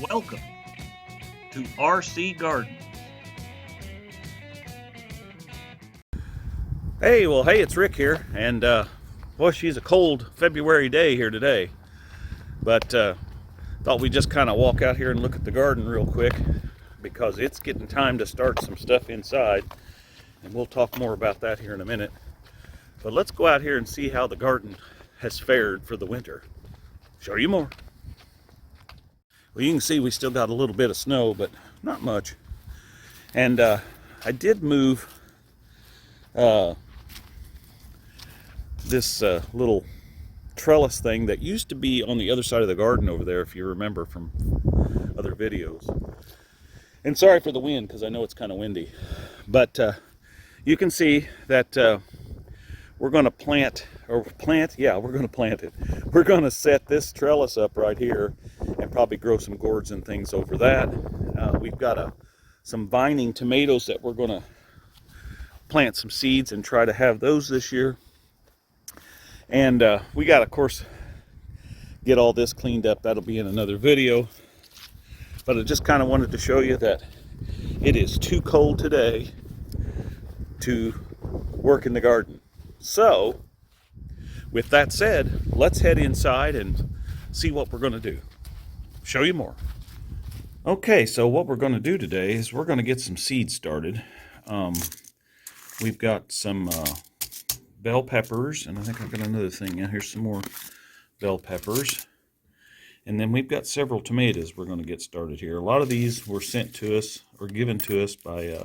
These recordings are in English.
Welcome to RC Gardens. Hey, it's Rick here, and boy, she's a cold February day here today. But thought we'd just kind of walk out here and look at the garden real quick because it's getting time to start some stuff inside, and we'll talk more about that here in a minute. But let's go out here and see how the garden has fared for the winter. Show you more. Well, you can see we still got a little bit of snow, but not much. And I did move this little trellis thing that used to be on the other side of the garden over there, if you remember from other videos. And sorry for the wind, because I know it's kind of windy. But you can see that we're going to plant it. We're going to set this trellis up right here and probably grow some gourds and things over that. We've got some vining tomatoes that we're going to plant some seeds and try to have those this year. And we got, of course, get all this cleaned up. That'll be in another video. But I just kind of wanted to show you that it is too cold today to work in the garden. So, with that said, let's head inside and see what we're going to do. Show you more. Okay, so what we're going to do today is we're going to get some seeds started. We've got some bell peppers, and I think I've got another thing. Yeah, here's some more bell peppers. And then we've got several tomatoes we're going to get started here. A lot of these were sent to us or given to us by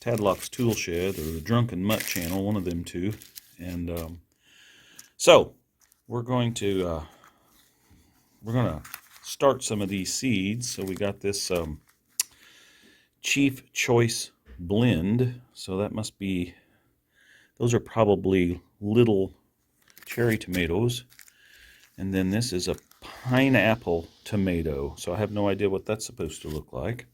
Tadlock's Tool Shed or the Drunken Mutt channel, one of them two. And so we're going to start some of these seeds. So we got this Chief Choice blend. So that must be, those are probably little cherry tomatoes. And then this is a pineapple tomato. So I have no idea what that's supposed to look like.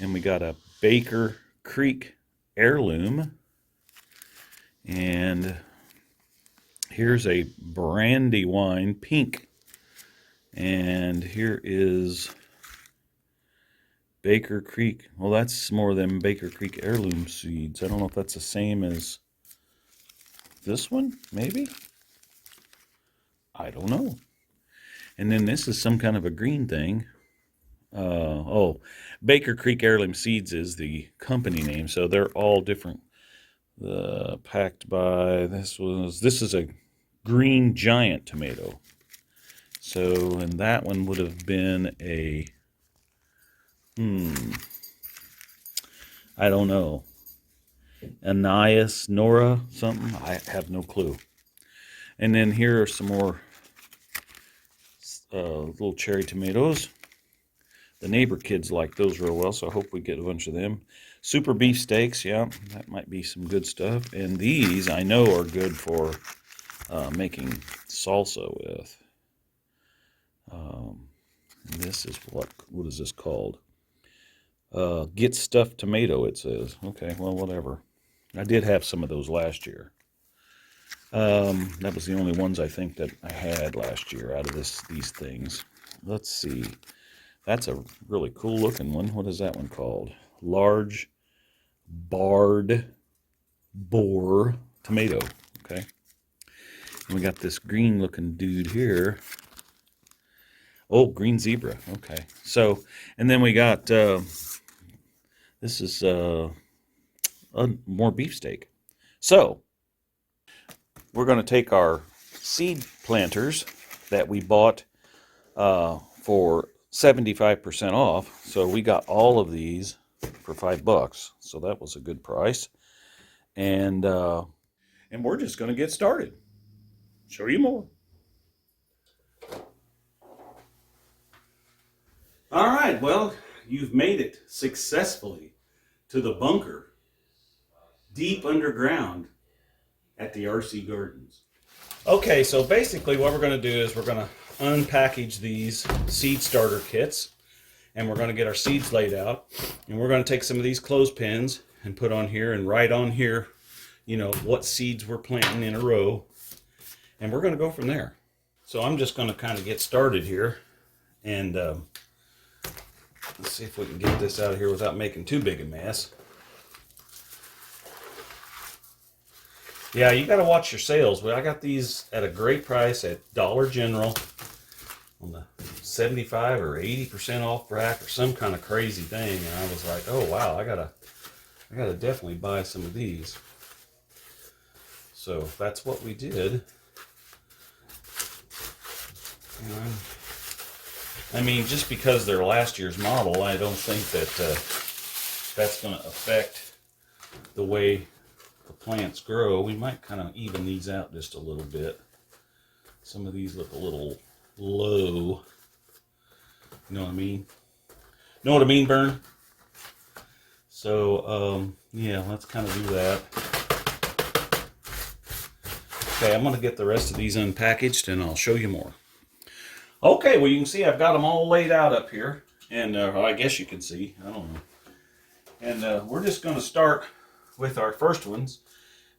And we got a Baker Creek heirloom. And here's a Brandywine pink. And here is Baker Creek. Well, that's more than Baker Creek heirloom seeds. I don't know if that's the same as this one, maybe? I don't know. And then this is some kind of a green thing. Baker Creek Heirloom Seeds is the company name, so they're all different. Packed by, this is a green giant tomato. So, and that one would have been a, I don't know, Anais Nora something. I have no clue. And then here are some more little cherry tomatoes. The neighbor kids like those real well, so I hope we get a bunch of them. Super beef steaks, yeah, that might be some good stuff. And these I know are good for making salsa with. This is what is this called? Get stuffed tomato, it says. Okay, well, whatever. I did have some of those last year. That was the only ones I think that I had last year out of these things. Let's see. That's a really cool looking one. What is that one called? Large barred boar tomato. Okay. And we got this green looking dude here. Oh, green zebra. Okay. So, and then we got, this is more beefsteak. So, we're going to take our seed planters that we bought for 75% off. So we got all of these for $5. So that was a good price. And we're just going to get started. Show you more. All right, well, you've made it successfully to the bunker deep underground at the RC Gardens. Okay, so basically what we're going to do is we're going to unpackage these seed starter kits, and we're going to get our seeds laid out, and we're going to take some of these clothespins and put on here and write on here, you know, what seeds we're planting in a row, and we're going to go from there. So I'm just going to kind of get started here, and Let's see if we can get this out of here without making too big a mess. Yeah, you got to watch your sales. Well, I got these at a great price at Dollar General on the 75 or 80% off rack or some kind of crazy thing, and I was like, oh wow, I gotta definitely buy some of these. So that's what we did. And I mean, just because they're last year's model, I don't think that that's going to affect the way the plants grow. We might kind of even these out just a little bit. Some of these look a little low. You know what I mean? Know what I mean, Bern? So, yeah, let's kind of do that. Okay, I'm going to get the rest of these unpackaged and I'll show you more. Okay, well, you can see I've got them all laid out up here. And I guess you can see. I don't know. And we're just going to start with our first ones.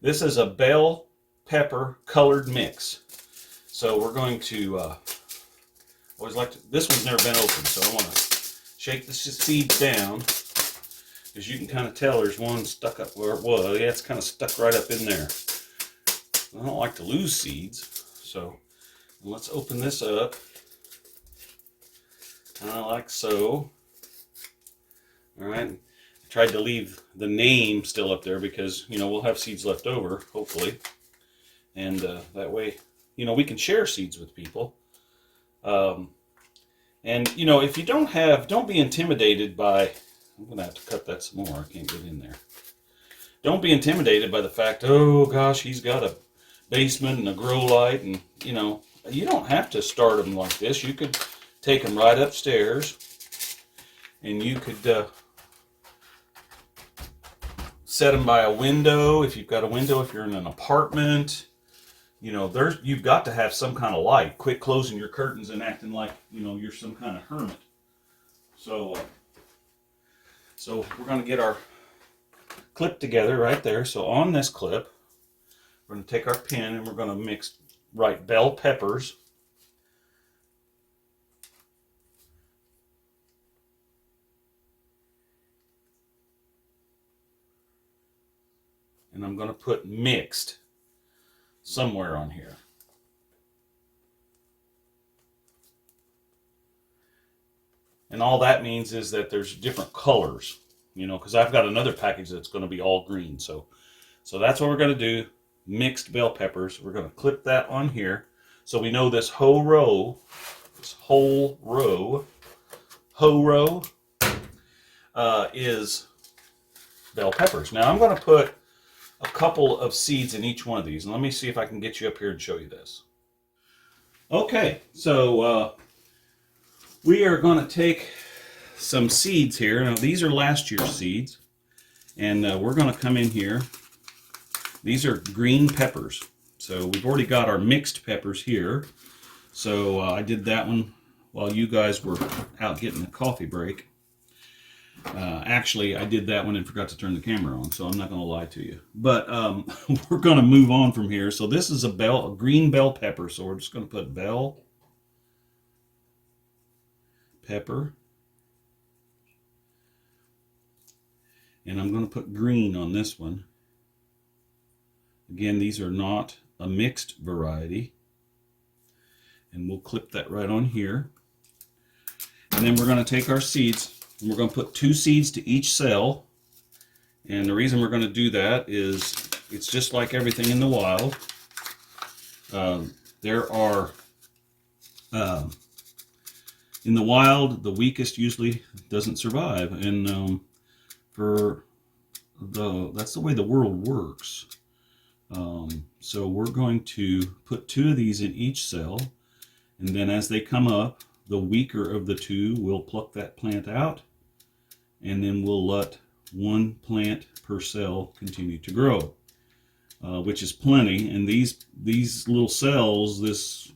This is a bell pepper colored mix. So we're going to, always like to, this one's never been opened, so I want to shake the seeds down. As you can kind of tell, there's one stuck up where it was. Yeah, it's kind of stuck right up in there. I don't like to lose seeds, so let's open this up. Like so. Alright, I tried to leave the name still up there because, you know, we'll have seeds left over, hopefully. And that way, you know, we can share seeds with people. And, you know, if you don't be intimidated by, I'm going to have to cut that some more, I can't get in there. Don't be intimidated by the fact, oh gosh, he's got a basement and a grow light, and, you know, you don't have to start them like this. You could take them right upstairs, and you could set them by a window if you've got a window, if you're in an apartment. You know, you've got to have some kind of light. Quit closing your curtains and acting like, you know, you're some kind of hermit. So we're going to get our clip together right there. So on this clip, we're going to take our pen and we're going to write bell peppers. And I'm going to put mixed somewhere on here. And all that means is that there's different colors, you know, because I've got another package that's going to be all green. So that's what we're going to do. Mixed bell peppers. We're going to clip that on here. So we know this whole row is bell peppers. Now I'm going to put a couple of seeds in each one of these. And let me see if I can get you up here and show you this. Okay, so we are going to take some seeds here. Now these are last year's seeds. And we're going to come in here. These are green peppers. So we've already got our mixed peppers here. So I did that one while you guys were out getting a coffee break. Actually, I did that one and forgot to turn the camera on, so I'm not going to lie to you. But we're going to move on from here. So this is a green bell pepper. So we're just going to put bell pepper. And I'm going to put green on this one. Again, these are not a mixed variety. And we'll clip that right on here. And then we're going to take our seeds. And we're going to put 2 seeds to each cell. And the reason we're going to do that is it's just like everything in the wild. In the wild, the weakest usually doesn't survive. And that's the way the world works. So we're going to put 2 of these in each cell. And then as they come up, the weaker of the 2 will pluck that plant out. And then we'll let 1 plant per cell continue to grow, which is plenty. And these little cells, this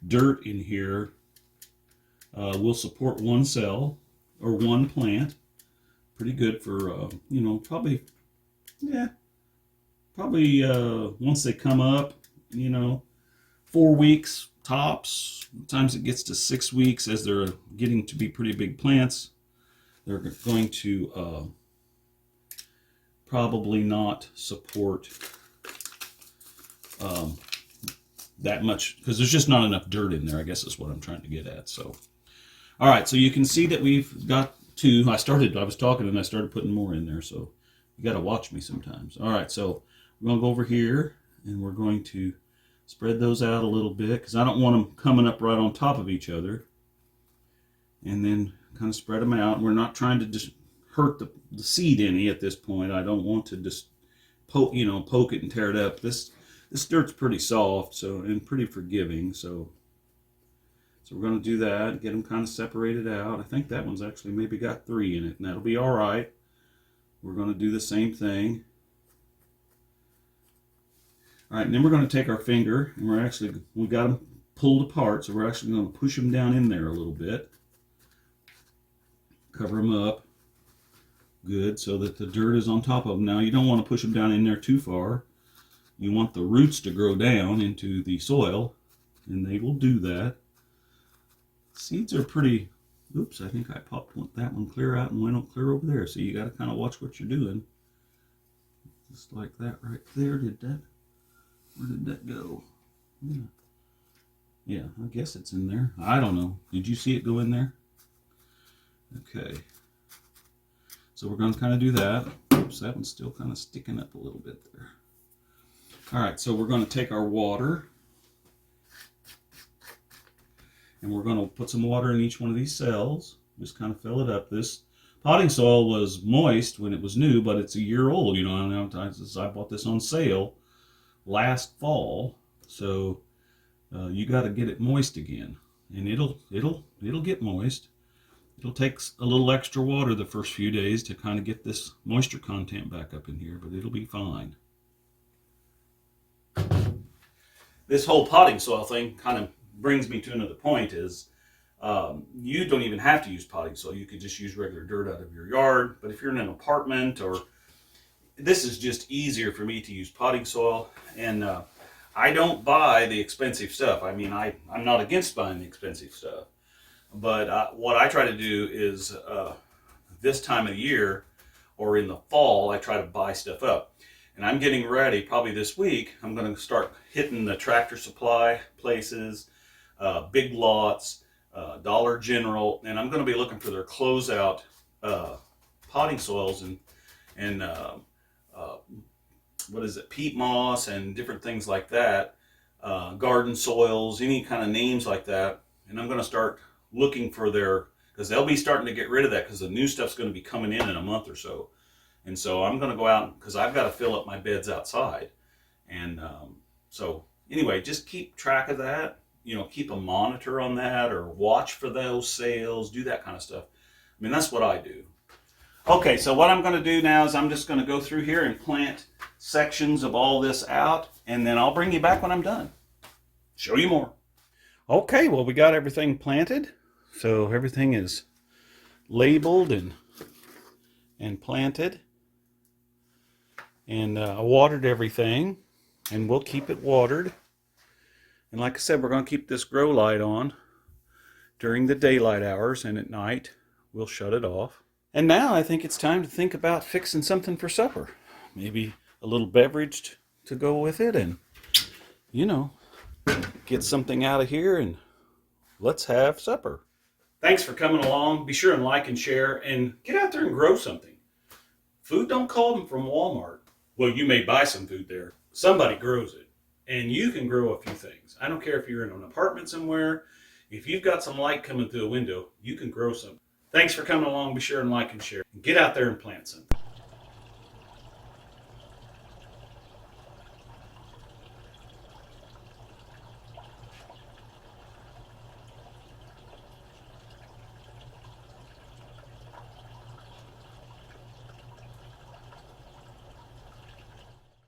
dirt in here, will support 1 cell or 1 plant. Pretty good for, you know, probably once they come up, you know, 4 weeks, tops. Sometimes it gets to 6 weeks as they're getting to be pretty big plants. They're going to probably not support that much because there's just not enough dirt in there, I guess is what I'm trying to get at. So, all right, so you can see that we've got two. I was talking and I started putting more in there, so you got to watch me sometimes. All right, so we're going to go over here and we're going to spread those out a little bit because I don't want them coming up right on top of each other. And then kind of spread them out. We're not trying to just hurt the seed any at this point. I don't want to just poke it and tear it up. This dirt's pretty soft, and pretty forgiving. So we're going to do that. Get them kind of separated out. I think that one's actually maybe got 3 in it, and that'll be all right. We're going to do the same thing. All right, and then we're going to take our finger, and we got them pulled apart, so we're actually going to push them down in there a little bit. Cover them up good so that the dirt is on top of them. Now, you don't want to push them down in there too far. You want the roots to grow down into the soil, and they will do that. Seeds are pretty... Oops, I think I popped that one clear out and went clear over there. So you got to kind of watch what you're doing. Just like that right there. Where did that go? Yeah, I guess it's in there. I don't know. Did you see it go in there? Okay. So we're going to kind of do that. Oops, that one's still kind of sticking up a little bit there. All right, so we're going to take our water and we're going to put some water in each one of these cells. Just kind of fill it up. This potting soil was moist when it was new, but it's a year old. I bought this on sale last fall, so you got to get it moist again, and it'll get moist. It'll take a little extra water the first few days to kind of get this moisture content back up in here, but it'll be fine. This whole potting soil thing kind of brings me to another point is you don't even have to use potting soil. You could just use regular dirt out of your yard, but if you're in an apartment this is just easier for me to use potting soil, and I don't buy the expensive stuff. I mean, I'm not against buying the expensive stuff, but what I try to do is this time of year or in the fall, I try to buy stuff up. And I'm getting ready, probably this week, I'm going to start hitting the Tractor Supply places, Big Lots, Dollar General, and I'm going to be looking for their closeout potting soils and what is it, peat moss and different things like that, garden soils, any kind of names like that. And I'm going to start looking for because they'll be starting to get rid of that because the new stuff's going to be coming in a month or so. And so I'm going to go out because I've got to fill up my beds outside. And so anyway, just keep track of that. Keep a monitor on that or watch for those sales, do that kind of stuff. I mean, that's what I do. Okay, so what I'm going to do now is I'm just going to go through here and plant sections of all this out, and then I'll bring you back when I'm done. Show you more. Okay, well, we got everything planted. So everything is labeled and planted. And I watered everything, and we'll keep it watered. And like I said, we're going to keep this grow light on during the daylight hours, and at night we'll shut it off. And now I think it's time to think about fixing something for supper. Maybe a little beverage to go with it, and get something out of here, and let's have supper. Thanks for coming along. Be sure and like and share, and get out there and grow something. Food don't come from Walmart. Well, you may buy some food there. Somebody grows it, and you can grow a few things. I don't care if you're in an apartment somewhere. If you've got some light coming through a window, you can grow some. Thanks for coming along. Be sure and like and share. Get out there and plant something.